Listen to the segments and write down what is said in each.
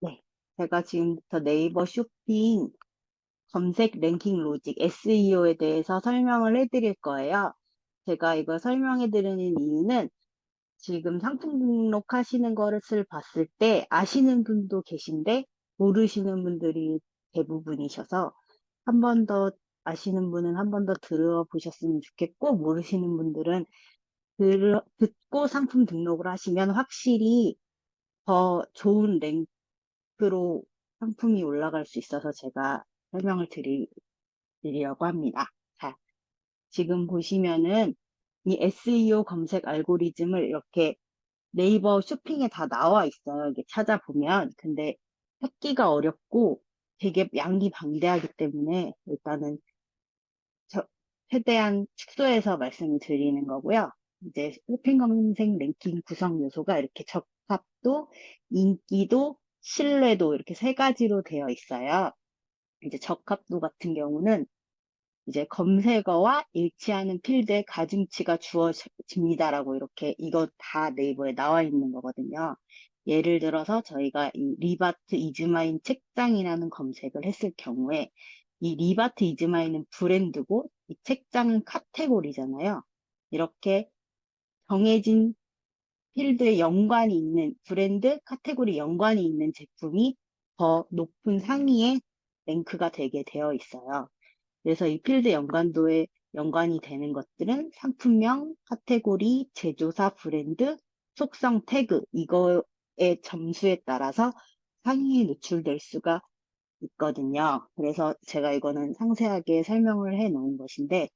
네. 제가 지금부터 네이버 쇼핑 검색 랭킹 로직 SEO에 대해서 설명을 해드릴 거예요. 제가 이거 설명해 드리는 이유는 지금 상품 등록하시는 것을 봤을 때 아시는 분도 계신데 모르시는 분들이 대부분이셔서 한 번 더 아시는 분은 한 번 더 들어보셨으면 좋겠고 모르시는 분들은 듣고 상품 등록을 하시면 확실히 더 좋은 랭크로 상품이 올라갈 수 있어서 제가 설명을 드리려고 합니다. 자, 지금 보시면은 이 SEO 검색 알고리즘을 이렇게 네이버 쇼핑에 다 나와 있어요. 이게 찾아보면. 근데 찾기가 어렵고 되게 양이 방대하기 때문에 일단은 최대한 축소해서 말씀을 드리는 거고요. 이제 쇼핑 검색 랭킹 구성 요소가 이렇게 적합도, 인기도, 신뢰도 이렇게 세 가지로 되어 있어요. 이제 적합도 같은 경우는 이제 검색어와 일치하는 필드의 가중치가 주어집니다라고 이렇게 이거 다 네이버에 나와 있는 거거든요. 예를 들어서 저희가 이 리바트 이즈마인 책장이라는 검색을 했을 경우에 이 리바트 이즈마인은 브랜드고 이 책장은 카테고리잖아요. 이렇게 정해진 필드에 연관이 있는 브랜드 카테고리 연관이 있는 제품이 더 높은 상위에 랭크가 되게 되어 있어요. 그래서 이 필드 연관도에 연관이 되는 것들은 상품명, 카테고리, 제조사, 브랜드, 속성 태그, 이거의 점수에 따라서 상위에 노출될 수가 있거든요. 그래서 제가 이거는 상세하게 설명을 해 놓은 것인데,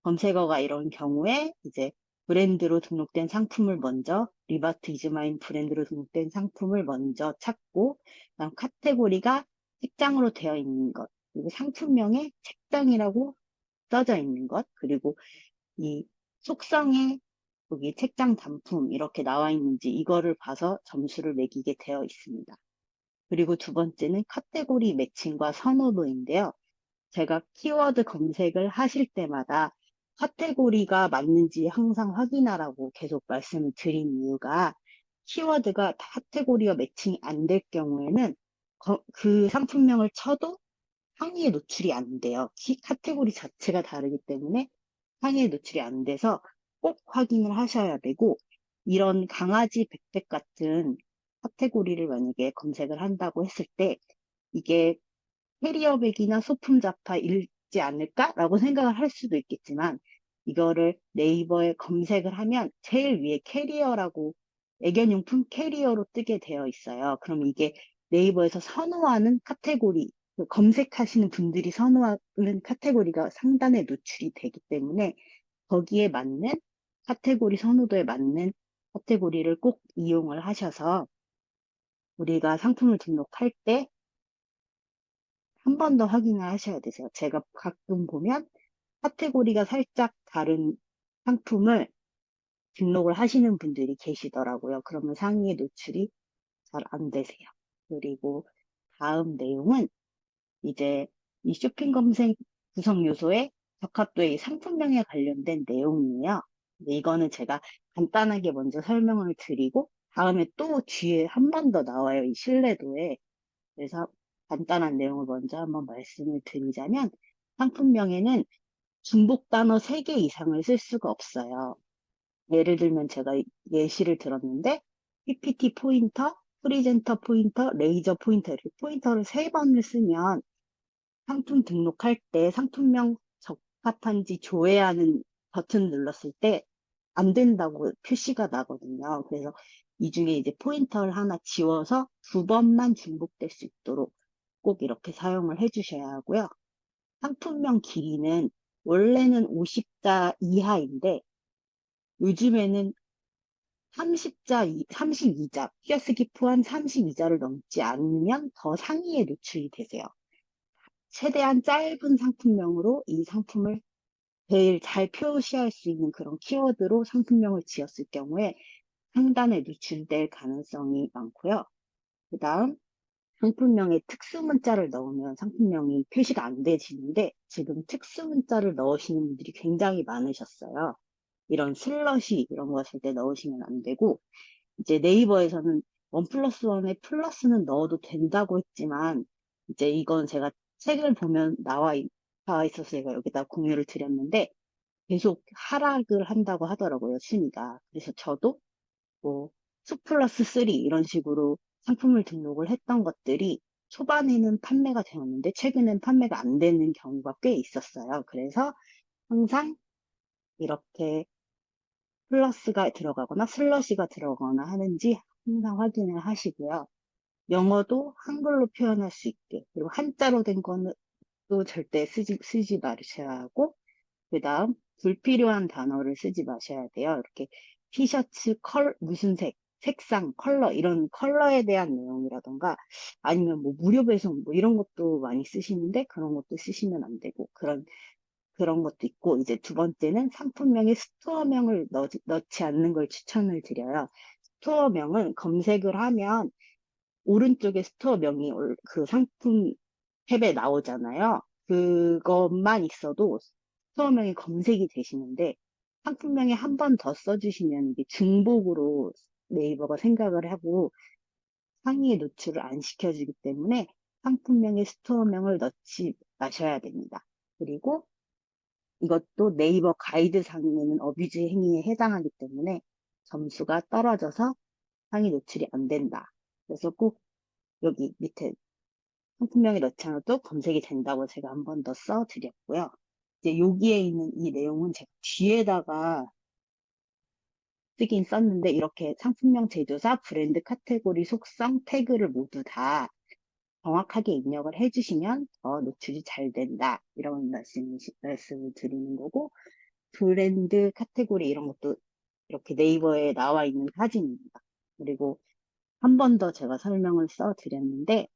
검색어가 이런 경우에 이제 브랜드로 등록된 상품을 먼저, 리바트 이즈마인 브랜드로 등록된 상품을 먼저 찾고, 그다음 카테고리가 책장으로 되어 있는 것, 그리고 상품명에 책장이라고 써져 있는 것, 그리고 이 속성에 여기 책장 단품 이렇게 나와 있는지 이거를 봐서 점수를 매기게 되어 있습니다. 그리고 두 번째는 카테고리 매칭과 선호도인데요. 제가 키워드 검색을 하실 때마다 카테고리가 맞는지 항상 확인하라고 계속 말씀을 드린 이유가 키워드가 카테고리와 매칭이 안 될 경우에는 그 상품명을 쳐도 상위에 노출이 안 돼요. 카테고리 자체가 다르기 때문에 상위에 노출이 안 돼서 꼭 확인을 하셔야 되고, 이런 강아지 백팩 같은 카테고리를 만약에 검색을 한다고 했을 때, 이게 캐리어백이나 소품 잡화일지 않을까라고 생각을 할 수도 있겠지만, 이거를 네이버에 검색을 하면 제일 위에 캐리어라고 애견용품 캐리어로 뜨게 되어 있어요. 그럼 이게 네이버에서 선호하는 카테고리, 검색하시는 분들이 선호하는 카테고리가 상단에 노출이 되기 때문에 거기에 맞는 카테고리 선호도에 맞는 카테고리를 꼭 이용을 하셔서 우리가 상품을 등록할 때 한 번 더 확인을 하셔야 되세요. 제가 가끔 보면 카테고리가 살짝 다른 상품을 등록을 하시는 분들이 계시더라고요. 그러면 상위에 노출이 잘 안 되세요. 그리고 다음 내용은 이제 이 쇼핑 검색 구성 요소의 적합도의 상품명에 관련된 내용이에요. 근데 이거는 제가 간단하게 먼저 설명을 드리고 다음에 또 뒤에 한 번 더 나와요. 이 신뢰도에. 그래서 간단한 내용을 먼저 한번 말씀을 드리자면 상품명에는 중복 단어 3개 이상을 쓸 수가 없어요. 예를 들면 제가 예시를 들었는데 PPT 포인터, 프리젠터 포인터, 레이저 포인터 이렇게 포인터를 3번을 쓰면 상품 등록할 때 상품명 적합한지 조회하는 버튼 눌렀을 때 안 된다고 표시가 나거든요. 그래서 이 중에 이제 포인터를 하나 지워서 2번만 중복될 수 있도록 꼭 이렇게 사용을 해주셔야 하고요. 상품명 길이는 원래는 50자 이하인데 요즘에는 30자, 32자, 띄어쓰기 포함 32자를 넘지 않으면 더 상위에 노출이 되세요. 최대한 짧은 상품명으로 이 상품을 제일 잘 표시할 수 있는 그런 키워드로 상품명을 지었을 경우에 상단에 노출될 가능성이 많고요. 그 다음 상품명에 특수문자를 넣으면 상품명이 표시가 안 되시는데 지금 특수문자를 넣으시는 분들이 굉장히 많으셨어요. 이런 슬러시 이런 거 하실 때 넣으시면 안 되고 이제 네이버에서는 원 플러스 원에 플러스는 넣어도 된다고 했지만, 이제 이건 제가 책을 보면 나와 있어서 제가 여기다 공유를 드렸는데, 계속 하락을 한다고 하더라고요, 순위가. 그래서 저도 뭐, 2 플러스 3 이런 식으로 상품을 등록을 했던 것들이 초반에는 판매가 되었는데, 최근엔 판매가 안 되는 경우가 꽤 있었어요. 그래서 항상 이렇게 플러스가 들어가거나 슬러시가 들어가거나 하는지 항상 확인을 하시고요. 영어도 한글로 표현할 수 있게, 그리고 한자로 된 거는 또 절대 쓰지 마셔야 하고, 그 다음, 불필요한 단어를 쓰지 마셔야 돼요. 이렇게 티셔츠 무슨 색상, 컬러, 이런 컬러에 대한 내용이라던가, 아니면 뭐 무료 배송, 뭐 이런 것도 많이 쓰시는데, 그런 것도 쓰시면 안 되고, 그런 것도 있고, 이제 두 번째는 상품명에 스토어명을 넣지 않는 걸 추천을 드려요. 스토어명은 검색을 하면 오른쪽에 스토어명이 그 상품 탭에 나오잖아요. 그것만 있어도 스토어명이 검색이 되시는데, 상품명에 한 번 더 써주시면 이게 중복으로 네이버가 생각을 하고 상위에 노출을 안 시켜주기 때문에 상품명에 스토어명을 넣지 마셔야 됩니다. 그리고 이것도 네이버 가이드상에는 어뷰즈 행위에 해당하기 때문에 점수가 떨어져서 상위 노출이 안 된다. 그래서 꼭 여기 밑에 상품명에 넣지 않아도 검색이 된다고 제가 한 번 더 써드렸고요. 이제 여기에 있는 이 내용은 제가 뒤에다가 쓰긴 썼는데 이렇게 상품명 제조사, 브랜드 카테고리 속성 태그를 모두 다 정확하게 입력을 해주시면 더 노출이 잘 된다. 이런 말씀을 드리는 거고, 브랜드 카테고리 이런 것도 이렇게 네이버에 나와 있는 사진입니다. 그리고 한 번 더 제가 설명을 써드렸는데,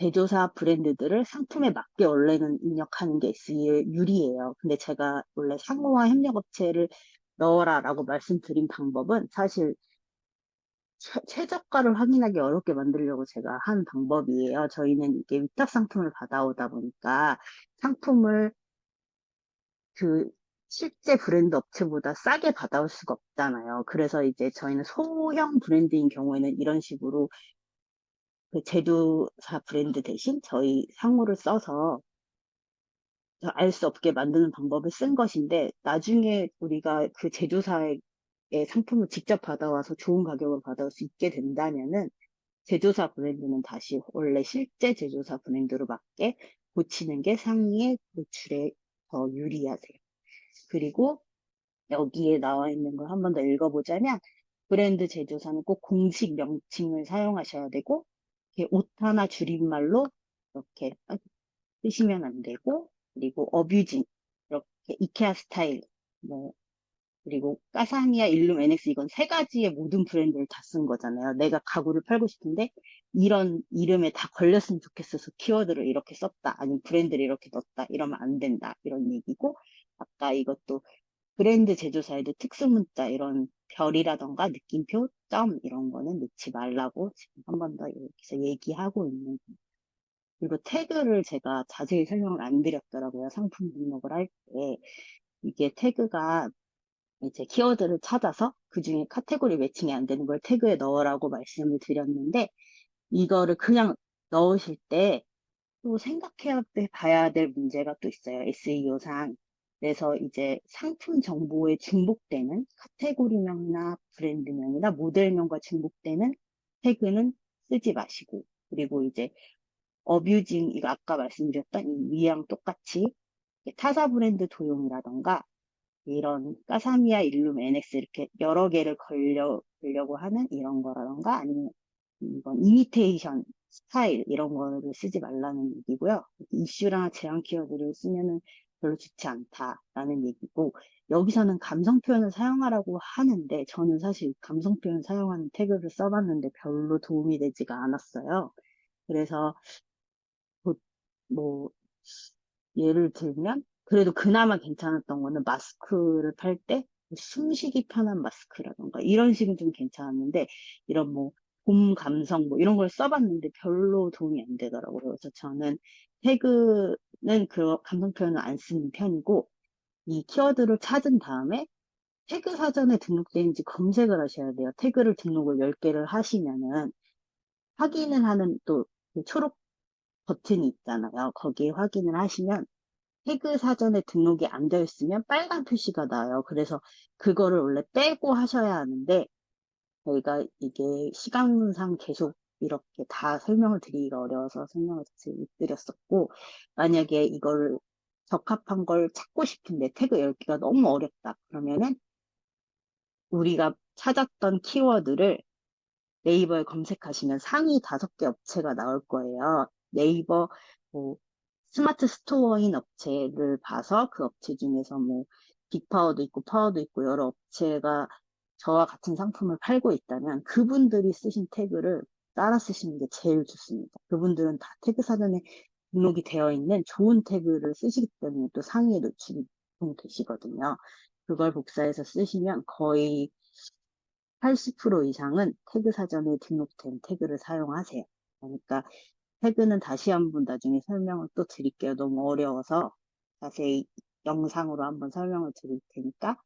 제조사 브랜드들을 상품에 맞게 원래는 입력하는 게 SEO에 유리해요. 근데 제가 원래 상호와 협력업체를 넣어라라고 말씀드린 방법은 사실 최저가를 확인하기 어렵게 만들려고 제가 한 방법이에요. 저희는 이게 위탁 상품을 받아오다 보니까 상품을 그 실제 브랜드 업체보다 싸게 받아올 수가 없잖아요. 그래서 이제 저희는 소형 브랜드인 경우에는 이런 식으로 그 제조사 브랜드 대신 저희 상호를 써서 알 수 없게 만드는 방법을 쓴 것인데, 나중에 우리가 그 제조사의 상품을 직접 받아와서 좋은 가격을 받아올 수 있게 된다면은, 제조사 브랜드는 다시 원래 실제 제조사 브랜드로 맞게 고치는 게 상위의 노출에 더 유리하세요. 그리고 여기에 나와 있는 걸 한 번 더 읽어보자면, 브랜드 제조사는 꼭 공식 명칭을 사용하셔야 되고, 이렇게 오타나 줄임말로 이렇게 쓰시면 안 되고, 그리고 어뷰징, 이렇게 이케아 스타일, 뭐, 그리고 까사미아, 일룸, NX 이건 세 가지의 모든 브랜드를 다 쓴 거잖아요. 내가 가구를 팔고 싶은데 이런 이름에 다 걸렸으면 좋겠어서 키워드를 이렇게 썼다. 아니면 브랜드를 이렇게 넣었다. 이러면 안 된다. 이런 얘기고, 아까 이것도 브랜드 제조사에도 특수문자 이런 별이라던가 느낌표, 점 이런 거는 넣지 말라고 지금 한 번 더 여기서 얘기하고 있는 거예요. 그리고 태그를 제가 자세히 설명을 안 드렸더라고요. 상품 등록을 할 때. 이게 태그가 이제 키워드를 찾아서 그 중에 카테고리 매칭이 안 되는 걸 태그에 넣으라고 말씀을 드렸는데, 이거를 그냥 넣으실 때 또 생각해 봐야 될 문제가 또 있어요. SEO상. 그래서 이제 상품 정보에 중복되는 카테고리명이나 브랜드명이나 모델명과 중복되는 태그는 쓰지 마시고, 그리고 이제 어뷰징, 이거 아까 말씀드렸던 이 위랑 똑같이 타사 브랜드 도용이라던가 이런 까사미아, 일룸, NX 이렇게 여러 개를 걸려고 하는 이런 거라던가 아니면 이건 이미테이션 스타일 이런 거를 쓰지 말라는 얘기고요. 이슈나 제한 키워드를 쓰면은 별로 좋지 않다라는 얘기고, 여기서는 감성 표현을 사용하라고 하는데 저는 사실 감성 표현 사용하는 태그를 써봤는데 별로 도움이 되지가 않았어요. 그래서 뭐 예를 들면, 그래도 그나마 괜찮았던 거는 마스크를 팔 때 숨쉬기 편한 마스크라던가 이런 식은 좀 괜찮았는데, 이런 뭐 봄 감성 뭐 이런 걸 써봤는데 별로 도움이 안 되더라고요. 그래서 저는 태그는 그 감성 표현을 안 쓰는 편이고, 이 키워드를 찾은 다음에 태그 사전에 등록되는지 검색을 하셔야 돼요. 태그를 등록을 10개를 하시면은 확인을 하는 또그 초록 버튼이 있잖아요. 거기에 확인을 하시면 태그 사전에 등록이 안 되어 있으면 빨간 표시가 나요. 그래서 그거를 원래 빼고 하셔야 하는데 저희가 이게 시간상 계속 이렇게 다 설명을 드리기가 어려워서 설명을 자세히 못 드렸었고, 만약에 이거를 적합한 걸 찾고 싶은데 태그 열기가 너무 어렵다. 그러면은 우리가 찾았던 키워드를 네이버에 검색하시면 상위 5개 업체가 나올 거예요. 네이버 뭐 스마트 스토어인 업체를 봐서 그 업체 중에서 뭐 빅파워도 있고 파워도 있고 여러 업체가 저와 같은 상품을 팔고 있다면 그분들이 쓰신 태그를 따라 쓰시는 게 제일 좋습니다. 그분들은 다 태그 사전에 등록이 되어 있는 좋은 태그를 쓰시기 때문에 또 상위에 노출이 보통 되시거든요. 그걸 복사해서 쓰시면 거의 80% 이상은 태그 사전에 등록된 태그를 사용하세요. 그러니까 태그는 다시 한번 나중에 설명을 또 드릴게요. 너무 어려워서 자세히 영상으로 한번 설명을 드릴 테니까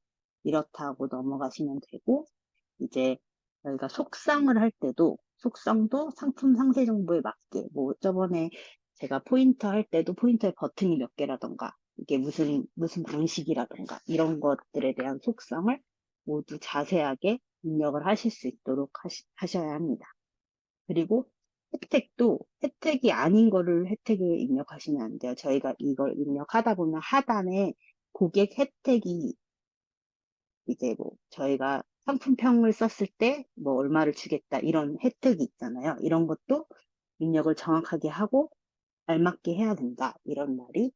이렇다고 넘어가시면 되고, 이제 저희가 속성을 할 때도 속성도 상품 상세 정보에 맞게 뭐 저번에 제가 포인터 할 때도 포인터에 버튼이 몇 개라던가 이게 무슨 방식이라던가 이런 것들에 대한 속성을 모두 자세하게 입력을 하실 수 있도록 하셔야 합니다. 그리고 혜택도 혜택이 아닌 거를 혜택을 입력하시면 안 돼요. 저희가 이걸 입력하다 보면 하단에 고객 혜택이 이제 뭐 저희가 상품평을 썼을 때 뭐 얼마를 주겠다 이런 혜택이 있잖아요. 이런 것도 입력을 정확하게 하고 알맞게 해야 된다. 이런 말이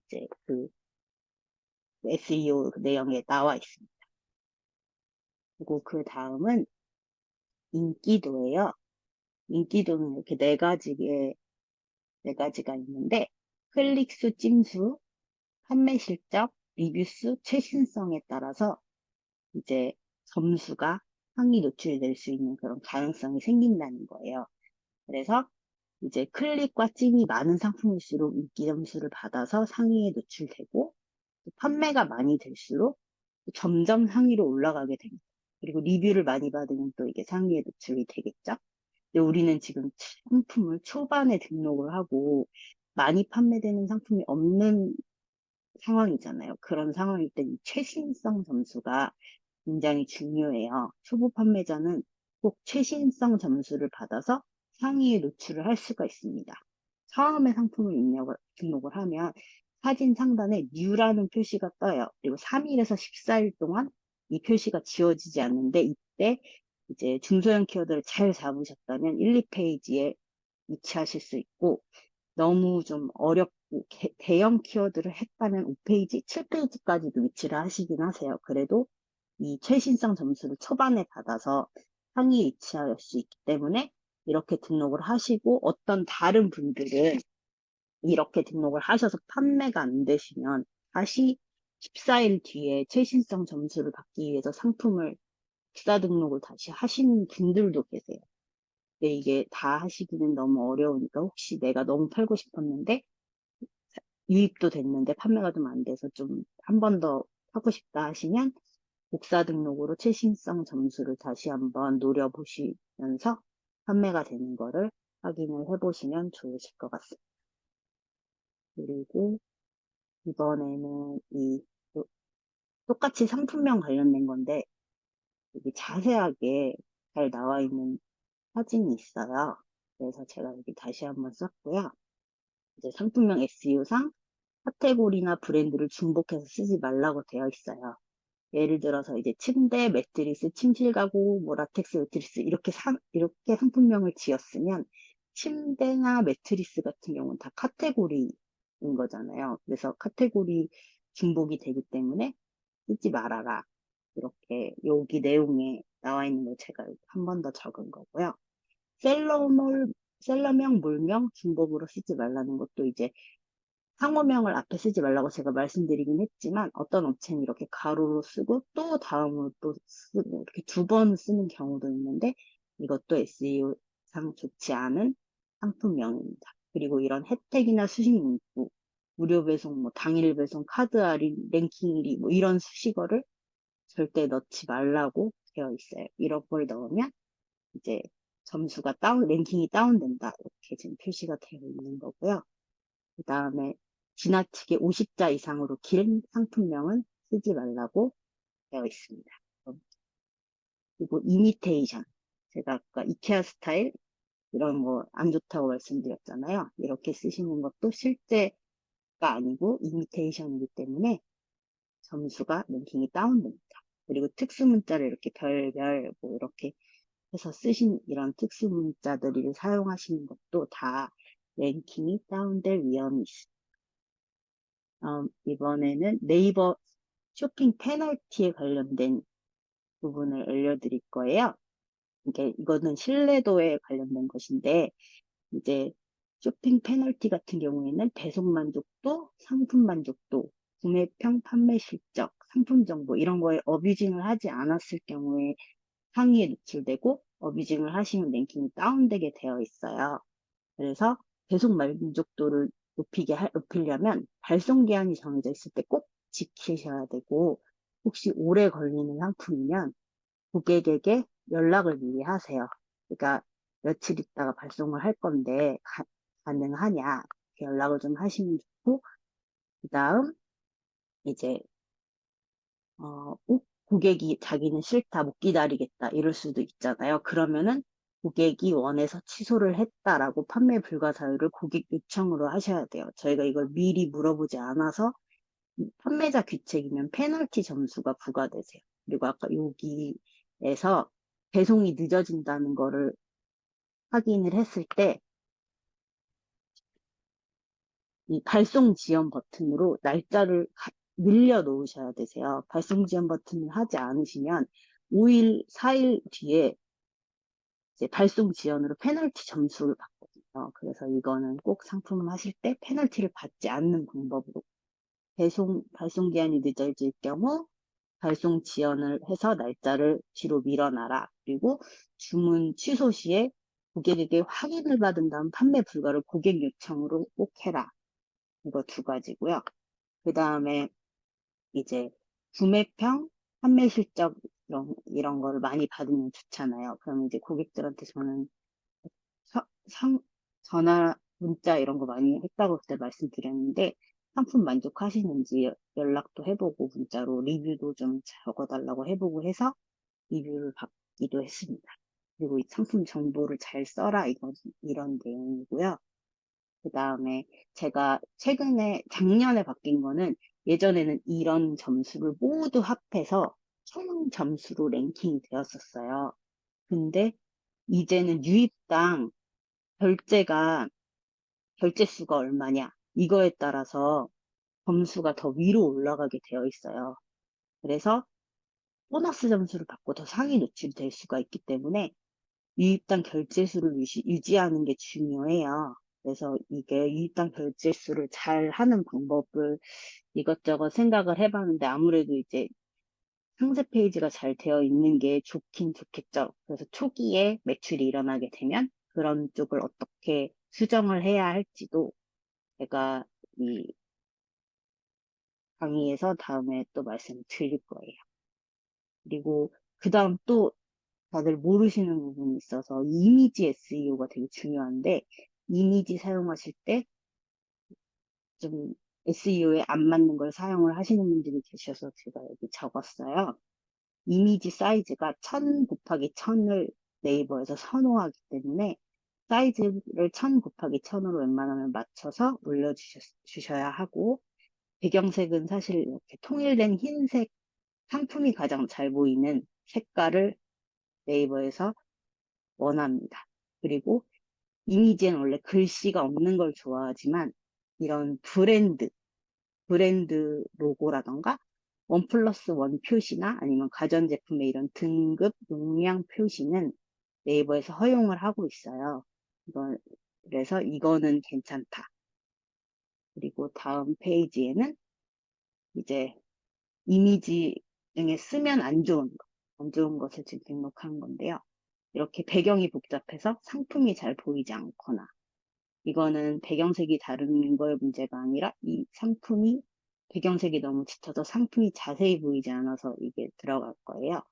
이제 그 SEO 내용에 나와 있습니다. 그리고 그 다음은 인기도예요. 인기도는 이렇게 네 가지가 있는데 클릭수, 찜수, 판매 실적, 리뷰수, 최신성에 따라서 이제 점수가 상위 노출될 수 있는 그런 가능성이 생긴다는 거예요. 그래서 이제 클릭과 찜이 많은 상품일수록 인기 점수를 받아서 상위에 노출되고 판매가 많이 될수록 점점 상위로 올라가게 됩니다. 그리고 리뷰를 많이 받으면 또 이게 상위에 노출이 되겠죠. 근데 우리는 지금 상품을 초반에 등록을 하고 많이 판매되는 상품이 없는 상황이잖아요. 그런 상황일 때 이 최신성 점수가 굉장히 중요해요. 초보 판매자는 꼭 최신성 점수를 받아서 상위에 노출을 할 수가 있습니다. 처음에 상품을 등록을 하면 사진 상단에 New라는 표시가 떠요. 그리고 3일에서 14일 동안 이 표시가 지워지지 않는데 이때 이제 중소형 키워드를 잘 잡으셨다면 1, 2페이지에 위치하실 수 있고 너무 좀 어렵고 대형 키워드를 했다면 5페이지, 7페이지까지도 위치를 하시긴 하세요. 그래도 이 최신성 점수를 초반에 받아서 상위에 위치할 수 있기 때문에 이렇게 등록을 하시고 어떤 다른 분들은 이렇게 등록을 하셔서 판매가 안 되시면 다시 14일 뒤에 최신성 점수를 받기 위해서 상품을 주사 등록을 다시 하시는 분들도 계세요. 근데 이게 다 하시기는 너무 어려우니까 혹시 내가 너무 팔고 싶었는데 유입도 됐는데 판매가 좀 안 돼서 좀 한 번 더 하고 싶다 하시면 복사 등록으로 최신성 점수를 다시 한번 노려보시면서 판매가 되는 거를 확인을 해보시면 좋으실 것 같습니다. 그리고 이번에는 똑같이 상품명 관련된 건데 여기 자세하게 잘 나와 있는 사진이 있어요. 그래서 제가 여기 다시 한번 썼고요. 이제 상품명 SEO상 카테고리나 브랜드를 중복해서 쓰지 말라고 되어 있어요. 예를 들어서 이제 침대, 매트리스, 침실 가구, 뭐 라텍스 매트리스 이렇게 상품명을 지었으면 침대나 매트리스 같은 경우는 다 카테고리인 거잖아요. 그래서 카테고리 중복이 되기 때문에 쓰지 말아라. 이렇게 여기 내용에 나와 있는 걸 제가 한 번 더 적은 거고요. 셀러명, 몰명 중복으로 쓰지 말라는 것도 이제 상호명을 앞에 쓰지 말라고 제가 말씀드리긴 했지만 어떤 업체는 이렇게 가로로 쓰고 또 다음으로 또 쓰고 이렇게 2번 쓰는 경우도 있는데 이것도 SEO상 좋지 않은 상품명입니다. 그리고 이런 혜택이나 수식 문구, 무료 배송, 뭐 당일 배송, 카드 할인, 랭킹 1위 뭐 이런 수식어를 절대 넣지 말라고 되어 있어요. 이런 걸 넣으면 이제 점수가 랭킹이 다운된다. 이렇게 지금 표시가 되어 있는 거고요. 그 다음에 지나치게 50자 이상으로 긴 상품명은 쓰지 말라고 되어 있습니다. 그리고 이미테이션. 제가 아까 이케아 스타일 이런 거 안 좋다고 말씀드렸잖아요. 이렇게 쓰시는 것도 실제가 아니고 이미테이션이기 때문에 점수가 랭킹이 다운됩니다. 그리고 특수 문자를 이렇게 별별 뭐 이렇게 해서 쓰신 이런 특수 문자들을 사용하시는 것도 다 랭킹이 다운될 위험이 있습니다. 이번에는 네이버 쇼핑 페널티에 관련된 부분을 알려드릴 거예요. 이거는 신뢰도에 관련된 것인데, 이제 쇼핑 페널티 같은 경우에는 배송 만족도, 상품 만족도, 구매평, 판매 실적, 상품 정보 이런 거에 어뷰징을 하지 않았을 경우에 상위에 노출되고 어뷰징을 하시면 랭킹이 다운되게 되어 있어요. 그래서 배송 만족도를 높이려면 발송 기한이 정해져 있을 때 꼭 지키셔야 되고 혹시 오래 걸리는 상품이면 고객에게 연락을 미리 하세요. 그러니까 며칠 있다가 발송을 할 건데 가능하냐 이렇게 연락을 좀 하시면 좋고 그 다음 이제 고객이 자기는 싫다 못 기다리겠다 이럴 수도 있잖아요. 그러면은 고객이 원해서 취소를 했다라고 판매 불가 사유를 고객 요청으로 하셔야 돼요. 저희가 이걸 미리 물어보지 않아서 판매자 귀책이면 페널티 점수가 부과되세요. 그리고 아까 여기에서 배송이 늦어진다는 거를 확인을 했을 때 이 발송 지연 버튼으로 날짜를 늘려 놓으셔야 되세요. 발송 지연 버튼을 하지 않으시면 5일, 4일 뒤에 이제 발송 지연으로 페널티 점수를 받거든요. 그래서 이거는 꼭 상품을 하실 때 페널티를 받지 않는 방법으로 발송 기한이 늦어질 경우 발송 지연을 해서 날짜를 뒤로 밀어놔라. 그리고 주문 취소 시에 고객에게 확인을 받은 다음 판매 불가를 고객 요청으로 꼭 해라. 이거 두 가지고요. 그 다음에 이제 구매평, 판매 실적 이런 거를 많이 받으면 좋잖아요. 그럼 이제 고객들한테 저는 서- 상, 전화, 문자 이런 거 많이 했다고 그때 말씀드렸는데 상품 만족하시는지 연락도 해보고 문자로 리뷰도 좀 적어달라고 해보고 해서 리뷰를 받기도 했습니다. 그리고 이 상품 정보를 잘 써라 이런 내용이고요. 그 다음에 제가 최근에 작년에 바뀐 거는 예전에는 이런 점수를 모두 합해서 총 점수로 랭킹이 되었었어요. 근데 이제는 유입당 결제가 결제 수가 얼마냐 이거에 따라서 점수가 더 위로 올라가게 되어 있어요. 그래서 보너스 점수를 받고 더 상위 노출이 될 수가 있기 때문에 유입당 결제 수를 유지하는 게 중요해요. 그래서 이게 유입당 결제 수를 잘 하는 방법을 이것저것 생각을 해봤는데 아무래도 이제 상세 페이지가 잘 되어 있는 게 좋긴 좋겠죠. 그래서 초기에 매출이 일어나게 되면 그런 쪽을 어떻게 수정을 해야 할지도 제가 이 강의에서 다음에 또 말씀드릴 거예요. 그리고 그 다음 또 다들 모르시는 부분이 있어서 이미지 SEO가 되게 중요한데 이미지 사용하실 때 좀 SEO에 안 맞는 걸 사용을 하시는 분들이 계셔서 제가 여기 적었어요. 이미지 사이즈가 1000 곱하기 1000을 네이버에서 선호하기 때문에 사이즈를 1000 곱하기 1000으로 웬만하면 맞춰서 올려주셔야 하고 배경색은 사실 이렇게 통일된 흰색 상품이 가장 잘 보이는 색깔을 네이버에서 원합니다. 그리고 이미지엔 원래 글씨가 없는 걸 좋아하지만 이런 브랜드 로고라던가 원 플러스 원 표시나 아니면 가전제품의 이런 등급 용량 표시는 네이버에서 허용을 하고 있어요. 그래서 이거는 괜찮다. 그리고 다음 페이지에는 이제 이미지 중에 쓰면 안 좋은 것을 지금 등록한 건데요. 이렇게 배경이 복잡해서 상품이 잘 보이지 않거나 이거는 배경색이 다른 거의 문제가 아니라 이 상품이 배경색이 너무 짙어서 상품이 자세히 보이지 않아서 이게 들어갈 거예요.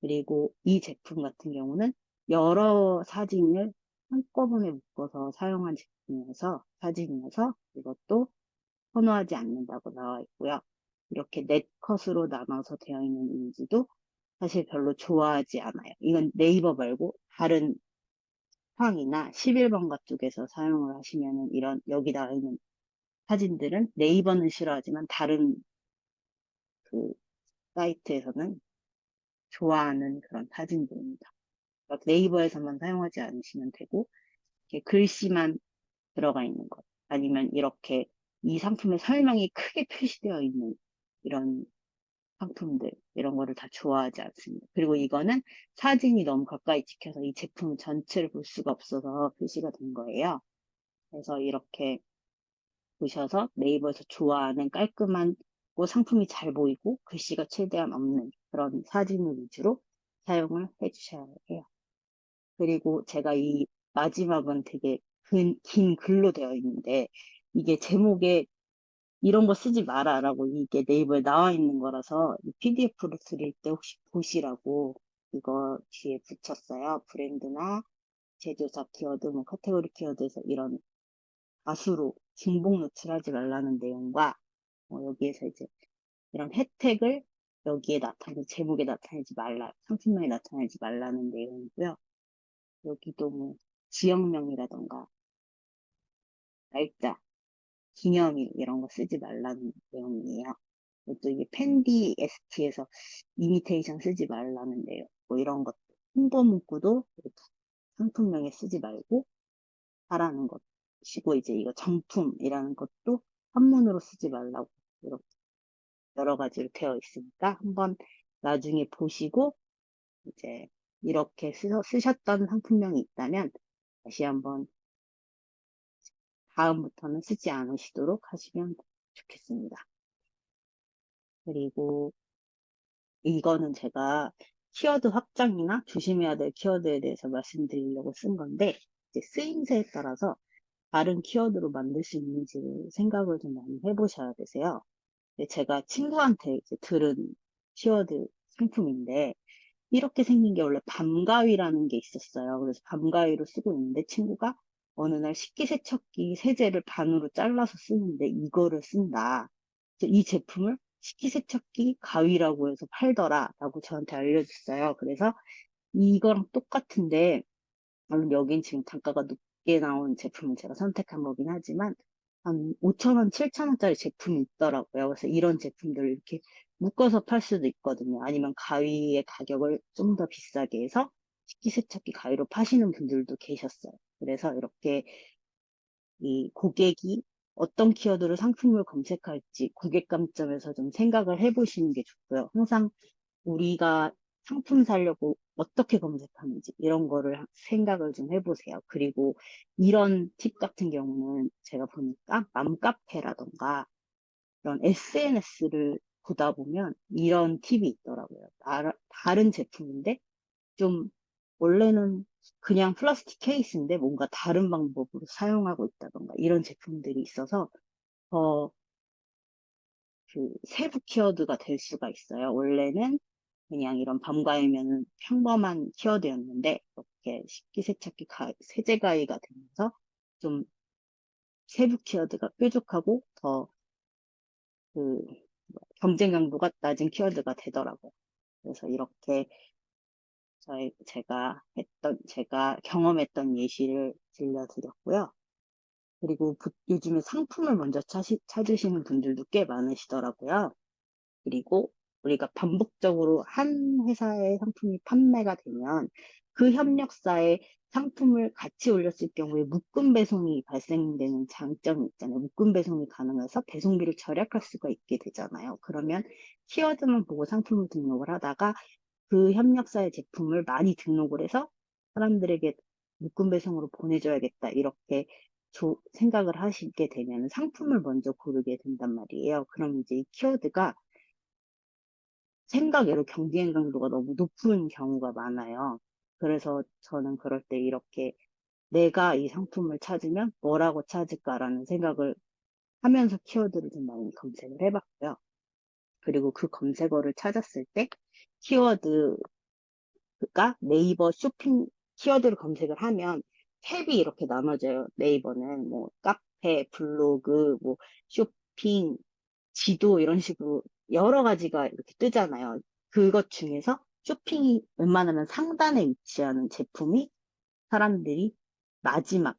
그리고 이 제품 같은 경우는 여러 사진을 한꺼번에 묶어서 사용한 제품이어서, 사진이어서 이것도 선호하지 않는다고 나와 있고요. 이렇게 넷컷으로 나눠서 되어 있는 이미지도 사실 별로 좋아하지 않아요. 이건 네이버 말고 다른 황이나 11번가 쪽에서 사용을 하시면은 이런 여기 나와 있는 사진들은 네이버는 싫어하지만 다른 그 사이트에서는 좋아하는 그런 사진들입니다. 그러니까 네이버에서만 사용하지 않으시면 되고, 이렇게 글씨만 들어가 있는 것, 아니면 이렇게 이 상품의 설명이 크게 표시되어 있는 이런 상품들, 이런 거를 다 좋아하지 않습니다. 그리고 이거는 사진이 너무 가까이 찍혀서 이 제품 전체를 볼 수가 없어서 표시가 된 거예요. 그래서 이렇게 보셔서 네이버에서 좋아하는 깔끔한 상품이 잘 보이고 글씨가 최대한 없는 그런 사진을 위주로 사용을 해주셔야 해요. 그리고 제가 이 마지막은 되게 긴 글로 되어 있는데 이게 제목에 이런 거 쓰지 마라라고 이게 네이버에 나와 있는 거라서 PDF로 드릴 때 혹시 보시라고 이거 뒤에 붙였어요. 브랜드나 제조사 키워드, 뭐 카테고리 키워드에서 이런 가수로 중복 노출하지 말라는 내용과 여기에서 이제 이런 혜택을 여기에 제목에 나타내지 말라, 상품명에 나타내지 말라는 내용이고요. 여기도 뭐 지역명이라던가 날짜, 기념일 이런 거 쓰지 말라는 내용이에요. 또 이게 펜디 ST에서 이미테이션 쓰지 말라는 내용, 뭐 이런 것, 홍보 문구도 이렇게 상품명에 쓰지 말고 하라는 것이고, 이제 이거 정품이라는 것도 한문으로 쓰지 말라고 이렇게 여러 가지로 되어 있으니까 한번 나중에 보시고 이제 이렇게 쓰셨던 상품명이 있다면 다시 한번 다음부터는 쓰지 않으시도록 하시면 좋겠습니다. 그리고 이거는 제가 키워드 확장이나 조심해야 될 키워드에 대해서 말씀드리려고 쓴 건데, 이제 쓰임새에 따라서 다른 키워드로 만들 수 있는지를 생각을 좀 많이 해보셔야 되세요. 제가 친구한테 이제 들은 키워드 상품인데, 이렇게 생긴 게 원래 밤가위라는 게 있었어요. 그래서 밤가위로 쓰고 있는데 친구가 어느 날 식기세척기 세제를 반으로 잘라서 쓰는데 이거를 쓴다. 그래서 이 제품을 식기세척기 가위라고 해서 팔더라라고 저한테 알려줬어요. 그래서 이거랑 똑같은데 물론 여긴 지금 단가가 높게 나온 제품을 제가 선택한 거긴 하지만 한 5천 원, 7천 원짜리 제품이 있더라고요. 그래서 이런 제품들을 이렇게 묶어서 팔 수도 있거든요. 아니면 가위의 가격을 좀 더 비싸게 해서 식기세척기 가위로 파시는 분들도 계셨어요. 그래서 이렇게 이 고객이 어떤 키워드로 상품을 검색할지 고객 관점에서 좀 생각을 해보시는 게 좋고요. 항상 우리가 상품 사려고 어떻게 검색하는지 이런 거를 생각을 좀 해보세요. 그리고 이런 팁 같은 경우는 제가 보니까 맘카페라던가 이런 SNS를 보다 보면 이런 팁이 있더라고요. 다른 제품인데 좀 원래는 그냥 플라스틱 케이스인데 뭔가 다른 방법으로 사용하고 있다던가 이런 제품들이 있어서 더 그 세부 키워드가 될 수가 있어요. 원래는 그냥 이런 밤가위면은 평범한 키워드였는데 이렇게 식기세척기 세제가위가 되면서 좀 세부 키워드가 뾰족하고 더 그 경쟁 강도가 낮은 키워드가 되더라고요. 그래서 이렇게 제가 경험했던 예시를 들려드렸고요. 그리고 요즘에 상품을 먼저 찾으시는 분들도 꽤 많으시더라고요. 그리고 우리가 반복적으로 한 회사의 상품이 판매가 되면 그 협력사에 상품을 같이 올렸을 경우에 묶음 배송이 발생되는 장점이 있잖아요. 묶음 배송이 가능해서 배송비를 절약할 수가 있게 되잖아요. 그러면 키워드만 보고 상품을 등록을 하다가 그 협력사의 제품을 많이 등록을 해서 사람들에게 묶음 배송으로 보내줘야겠다. 이렇게 생각을 하시게 되면 상품을 먼저 고르게 된단 말이에요. 그럼 이제 이 키워드가 생각외로 경쟁 강도가 너무 높은 경우가 많아요. 그래서 저는 그럴 때 이렇게 내가 이 상품을 찾으면 뭐라고 찾을까라는 생각을 하면서 키워드를 좀 많이 검색을 해봤고요. 그리고 그 검색어를 찾았을 때 키워드가 네이버 쇼핑 키워드를 검색을 하면 탭이 이렇게 나눠져요. 네이버는 뭐 카페, 블로그, 뭐 쇼핑, 지도 이런 식으로 여러 가지가 이렇게 뜨잖아요. 그것 중에서 쇼핑이 웬만하면 상단에 위치하는 제품이 사람들이 마지막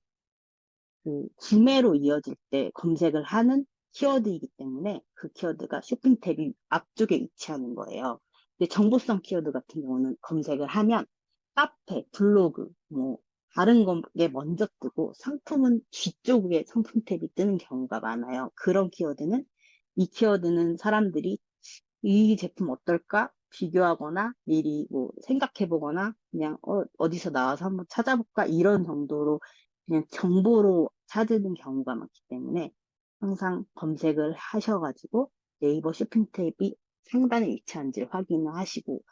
그 구매로 이어질 때 검색을 하는 키워드이기 때문에 그 키워드가 쇼핑 탭이 앞쪽에 위치하는 거예요. 근데 정보성 키워드 같은 경우는 검색을 하면 카페, 블로그, 뭐 다른 게 먼저 뜨고 상품은 뒤쪽에 상품 탭이 뜨는 경우가 많아요. 그런 키워드는 이 키워드는 사람들이 이 제품 어떨까? 비교하거나 미리 뭐 생각해 보거나 그냥 어디서 나와서 한번 찾아볼까? 이런 정도로 그냥 정보로 찾는 경우가 많기 때문에 항상 검색을 하셔가지고 네이버 쇼핑 탭이 상단에 위치한지를 확인을 하시고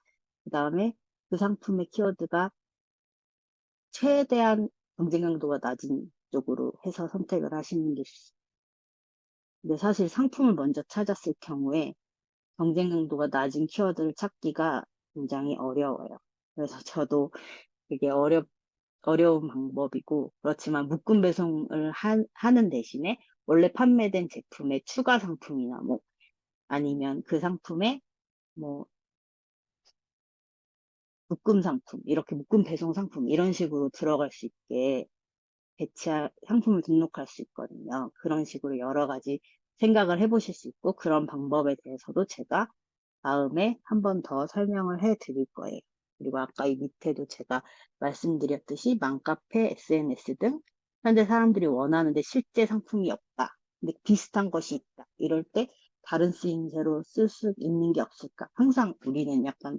그 다음에 그 상품의 키워드가 최대한 경쟁 강도가 낮은 쪽으로 해서 선택을 하시는 게 좋습니다. 근데 사실 상품을 먼저 찾았을 경우에 경쟁 강도가 낮은 키워드를 찾기가 굉장히 어려워요. 그래서 저도 되게 어려운 방법이고, 그렇지만 묶음 배송을 하는 대신에 원래 판매된 제품의 추가 상품이나 뭐, 아니면 그 상품에 뭐, 묶음 상품, 이렇게 묶음 배송 상품, 이런 식으로 들어갈 수 있게 상품을 등록할 수 있거든요. 그런 식으로 여러 가지 생각을 해보실 수 있고, 그런 방법에 대해서도 제가 다음에 한 번 더 설명을 해 드릴 거예요. 그리고 아까 이 밑에도 제가 말씀드렸듯이 맘카페, SNS 등 현재 사람들이 원하는데 실제 상품이 없다. 근데 비슷한 것이 있다. 이럴 때 다른 쓰임새로 쓸 수 있는 게 없을까? 항상 우리는 약간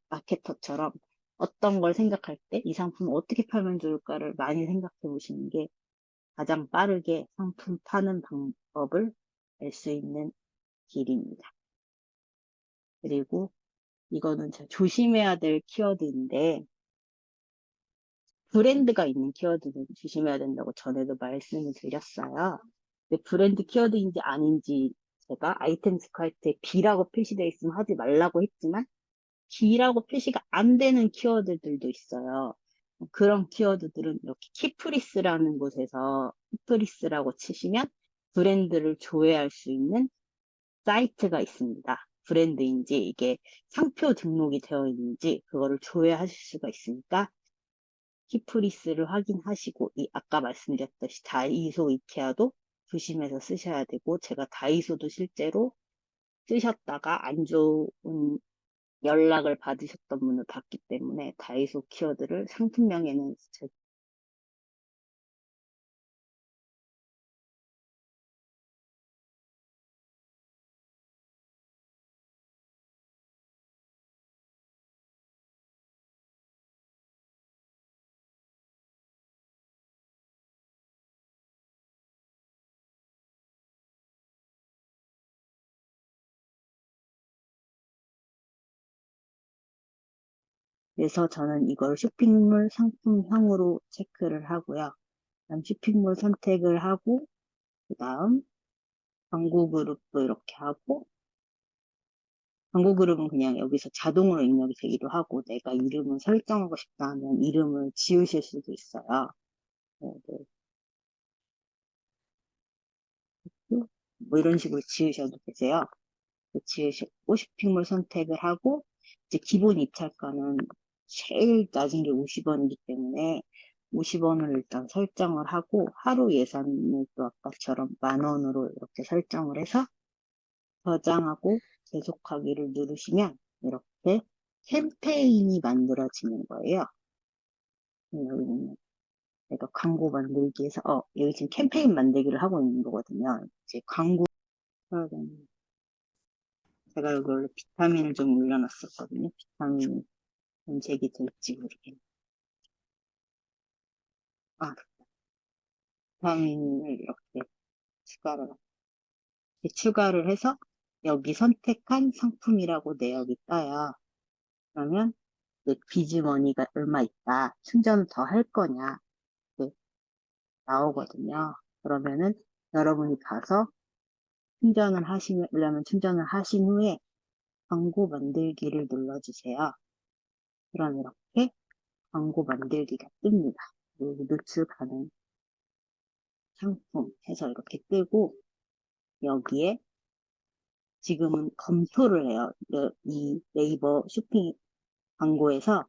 마케터처럼 어떤 걸 생각할 때 이 상품을 어떻게 팔면 좋을까를 많이 생각해 보시는 게 가장 빠르게 상품 파는 방법을 알 수 있는 길입니다. 그리고 이거는 제가 조심해야 될 키워드인데, 브랜드가 있는 키워드는 조심해야 된다고 전에도 말씀을 드렸어요. 근데 브랜드 키워드인지 아닌지 제가 아이템 스카이트에 B라고 표시되어 있으면 하지 말라고 했지만, B라고 표시가 안 되는 키워드들도 있어요. 그런 키워드들은 이렇게 키프리스라는 곳에서 키프리스라고 치시면 브랜드를 조회할 수 있는 사이트가 있습니다. 브랜드인지 이게 상표 등록이 되어 있는지 그거를 조회하실 수가 있으니까 키프리스를 확인하시고 이 아까 말씀드렸듯이 다이소, 이케아도 조심해서 쓰셔야 되고 제가 다이소도 실제로 쓰셨다가 안 좋은 연락을 받으셨던 분을 봤기 때문에 다이소 키워드를 상품명에는 그래서 저는 이걸 쇼핑몰 상품형으로 체크를 하고요. 그다음 쇼핑몰 선택을 하고 그다음 광고 그룹도 이렇게 하고 광고 그룹은 그냥 여기서 자동으로 입력이 되기도 하고 내가 이름을 설정하고 싶다 하면 이름을 지우실 수도 있어요. 네, 네. 뭐 이런 식으로 지으셔도 되세요. 지으시고 쇼핑몰 선택을 하고 이제 기본 입찰가는 제일 낮은 게 50원이기 때문에 50원을 일단 설정을 하고 하루 예산을 또 아까처럼 10,000원으로 이렇게 설정을 해서 저장하고 계속하기를 누르시면 이렇게 캠페인이 만들어지는 거예요. 여기는 내가 광고 만들기 위해서, 여기 지금 캠페인 만들기를 하고 있는 거거든요. 이제 광고, 제가 여기 원래 비타민을 좀 올려놨었거든요. 비타민 검색이 될지 모르겠네. 아, 비타민을 이렇게 추가를 해서 여기 선택한 상품이라고 내역이 떠요. 그러면 비즈머니가 얼마 있다. 충전을 더 할 거냐. 이렇게 나오거든요. 그러면은 여러분이 가서 충전을 하시려면 충전을 하신 후에 광고 만들기를 눌러주세요. 그럼 이렇게 광고 만들기가 뜹니다. 여기 노출 가능 상품 해서 이렇게 뜨고 여기에 지금은 검토를 해요. 이 네이버 쇼핑 광고에서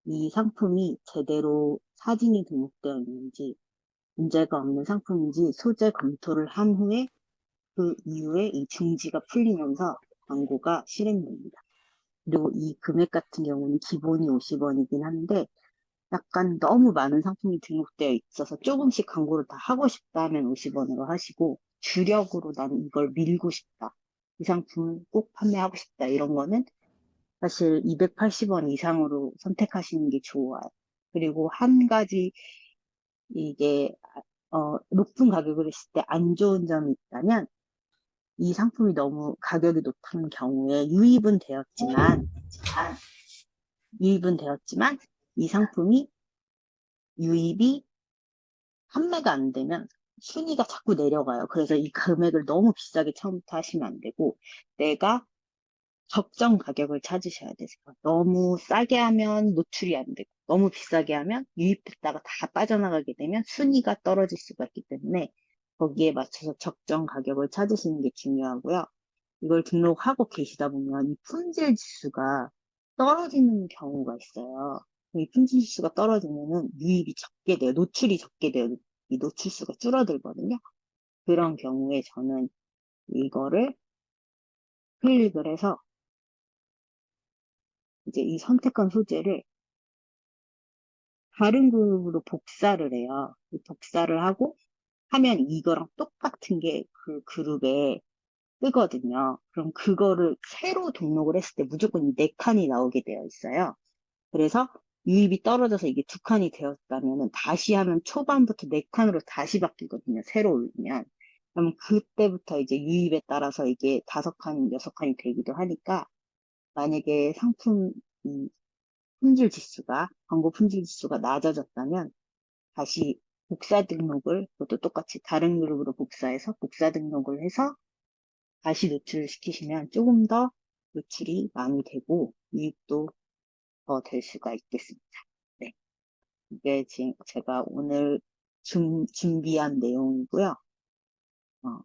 이 상품이 제대로 사진이 등록되어 있는지 문제가 없는 상품인지 소재 검토를 한 후에 그 이후에 이 중지가 풀리면서 광고가 실행됩니다. 그리고 이 금액 같은 경우는 기본이 50원이긴 한데 약간 너무 많은 상품이 등록되어 있어서 조금씩 광고를 다 하고 싶다 하면 50원으로 하시고 주력으로 나는 이걸 밀고 싶다. 이 상품을 꼭 판매하고 싶다. 이런 거는 사실 280원 이상으로 선택하시는 게 좋아요. 그리고 한 가지 이게 높은 가격을 했을 때 안 좋은 점이 있다면 이 상품이 너무 가격이 높은 경우에 유입은 되었지만 이 상품이 유입이 판매가 안 되면 순위가 자꾸 내려가요. 그래서 이 금액을 너무 비싸게 처음부터 하시면 안 되고 내가 적정 가격을 찾으셔야 되세요. 너무 싸게 하면 노출이 안 되고 너무 비싸게 하면 유입됐다가 다 빠져나가게 되면 순위가 떨어질 수가 있기 때문에 거기에 맞춰서 적정 가격을 찾으시는 게 중요하고요. 이걸 등록하고 계시다 보면 이 품질 지수가 떨어지는 경우가 있어요. 이 품질 지수가 떨어지면은 유입이 적게 돼요. 노출이 적게 돼요. 이 노출수가 줄어들거든요. 그런 경우에 저는 이거를 클릭을 해서 이제 이 선택한 소재를 다른 그룹으로 복사를 해요. 복사를 하고 하면 이거랑 똑같은 게 그 그룹에 뜨거든요. 그럼 그거를 새로 등록을 했을 때 무조건 이 네 칸이 나오게 되어 있어요. 그래서 유입이 떨어져서 이게 두 칸이 되었다면 다시 하면 초반부터 네 칸으로 다시 바뀌거든요. 새로 올리면. 그럼 그때부터 이제 유입에 따라서 이게 다섯 칸, 여섯 칸이 되기도 하니까 만약에 상품 이 품질 지수가, 광고 품질 지수가 낮아졌다면 다시 복사 등록을, 그것도 똑같이 다른 그룹으로 복사해서 복사 등록을 해서 다시 노출을 시키시면 조금 더 노출이 많이 되고 이익도 더 될 수가 있겠습니다. 네. 이게 지금 제가 오늘 준비한 내용이고요. 어,